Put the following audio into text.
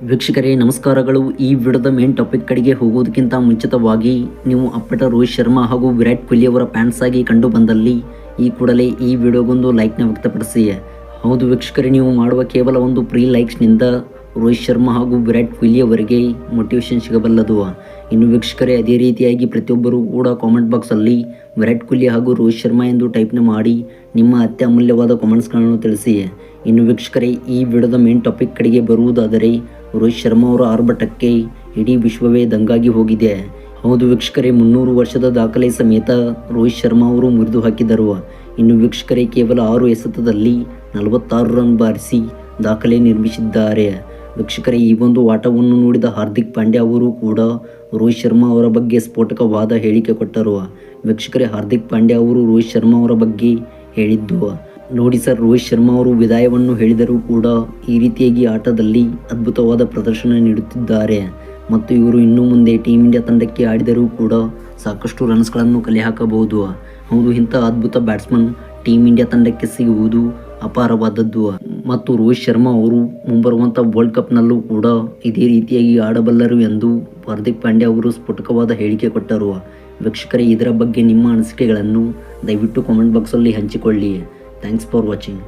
ವೀಕ್ಷಕರೇ ನಮಸ್ಕಾರಗಳು. ಈ ವಿಡಿಯೋದ ಮೇನ್ ಟಾಪಿಕ್ ಕಡೆಗೆ ಹೋಗೋದಕ್ಕಿಂತ ಮುಂಚಿತವಾಗಿ ನೀವು ಅಪ್ಪಟ ರೋಹಿತ್ ಶರ್ಮಾ ಹಾಗೂ ವಿರಾಟ್ ಕೊಹ್ಲಿ ಅವರ ಫ್ಯಾನ್ಸ್ ಆಗಿ ಕಂಡು ಬಂದಲ್ಲಿ ಈ ಕೂಡಲೇ ಈ ವಿಡಿಯೋಗೊಂದು ಲೈಕ್ನ ವ್ಯಕ್ತಪಡಿಸಿ. ಹೌದು ವೀಕ್ಷಕರೇ, ನೀವು ಮಾಡುವ ಕೇವಲ ಒಂದು ಪ್ರೀ ಲೈಕ್ಸ್ನಿಂದ ರೋಹಿತ್ ಶರ್ಮಾ ಹಾಗೂ ವಿರಾಟ್ ಕೊಹ್ಲಿ ಅವರಿಗೆ ಮೋಟಿವೇಶನ್ ಸಿಗಬಲ್ಲದು. ಇನ್ನು ವೀಕ್ಷಕರೇ, ಅದೇ ರೀತಿಯಾಗಿ ಪ್ರತಿಯೊಬ್ಬರು ಕೂಡ ಕಾಮೆಂಟ್ ಬಾಕ್ಸಲ್ಲಿ ವಿರಾಟ್ ಕೊಹ್ಲಿ ಹಾಗೂ ರೋಹಿತ್ ಶರ್ಮಾ ಎಂದು ಟೈಪ್ನ ಮಾಡಿ ನಿಮ್ಮ ಅತ್ಯಮೂಲ್ಯವಾದ ಕಾಮೆಂಟ್ಸ್ಗಳನ್ನು ತಿಳಿಸಿ. ಇನ್ನು ವೀಕ್ಷಕರೇ, ಈ ವಿಡಿಯೋದ ಮೇನ್ ಟಾಪಿಕ್ ಕಡೆಗೆ ಬರುವುದಾದರೆ ರೋಹಿತ್ ಶರ್ಮಾ ಅವರ ಆರ್ಭಟಕ್ಕೆ ಇಡೀ ವಿಶ್ವವೇ ದಂಗಾಗಿ ಹೋಗಿದೆ. ಹೌದು ವೀಕ್ಷಕರೇ, 300 ವರ್ಷದ ದಾಖಲೆ ಸಮೇತ ರೋಹಿತ್ ಶರ್ಮಾ ಅವರು ಮುರಿದು ಹಾಕಿದರು. ಇನ್ನು ವೀಕ್ಷಕರೇ, ಕೇವಲ 6 ಎಸೆತದಲ್ಲಿ 46 ರನ್ ಬಾರಿಸಿ ದಾಖಲೆ ನಿರ್ಮಿಸಿದ್ದಾರೆ. ವೀಕ್ಷಕರೇ, ಈ ಒಂದು ಆಟವನ್ನು ನೋಡಿದ ಹಾರ್ದಿಕ್ ಪಾಂಡ್ಯ ಅವರು ಕೂಡ ರೋಹಿತ್ ಶರ್ಮಾ ಅವರ ಬಗ್ಗೆ ಸ್ಫೋಟಕವಾದ ಹೇಳಿಕೆ ಕೊಟ್ಟರು. ವೀಕ್ಷಕರೇ, ಹಾರ್ದಿಕ್ ಪಾಂಡ್ಯ ಅವರು ರೋಹಿತ್ ಶರ್ಮಾ ಅವರ ಬಗ್ಗೆ ಹೇಳಿದ್ದು ನೋಡಿ ಸರ್, ರೋಹಿತ್ ಶರ್ಮಾ ಅವರು ವಿದಾಯವನ್ನು ಹೇಳಿದರೂ ಕೂಡ ಈ ರೀತಿಯಾಗಿ ಆಟದಲ್ಲಿ ಅದ್ಭುತವಾದ ಪ್ರದರ್ಶನ ನೀಡುತ್ತಿದ್ದಾರೆ ಮತ್ತು ಇವರು ಇನ್ನು ಮುಂದೆ ಟೀಮ್ ಇಂಡಿಯಾ ತಂಡಕ್ಕೆ ಆಡಿದರೂ ಕೂಡ ಸಾಕಷ್ಟು ರನ್ಸ್ಗಳನ್ನು ಕಲೆ ಹಾಕಬಹುದು. ಹೌದು, ಇಂಥ ಅದ್ಭುತ ಬ್ಯಾಟ್ಸ್ಮನ್ ಟೀಮ್ ಇಂಡಿಯಾ ತಂಡಕ್ಕೆ ಸಿಗುವುದು ಅಪಾರವಾದದ್ದು ಮತ್ತು ರೋಹಿತ್ ಶರ್ಮಾ ಅವರು ಮುಂಬರುವಂಥ ವರ್ಲ್ಡ್ ಕಪ್ನಲ್ಲೂ ಕೂಡ ಇದೇ ರೀತಿಯಾಗಿ ಆಡಬಲ್ಲರು ಎಂದು ಹಾರ್ದಿಕ್ ಪಾಂಡ್ಯ ಅವರು ಸ್ಫೋಟಕವಾದ ಹೇಳಿಕೆ ಕೊಟ್ಟರು. ವೀಕ್ಷಕರೇ, ಇದರ ಬಗ್ಗೆ ನಿಮ್ಮ ಅನಿಸಿಕೆಗಳನ್ನು ದಯವಿಟ್ಟು ಕಾಮೆಂಟ್ ಬಾಕ್ಸಲ್ಲಿ ಹಂಚಿಕೊಳ್ಳಿ. Thanks for watching.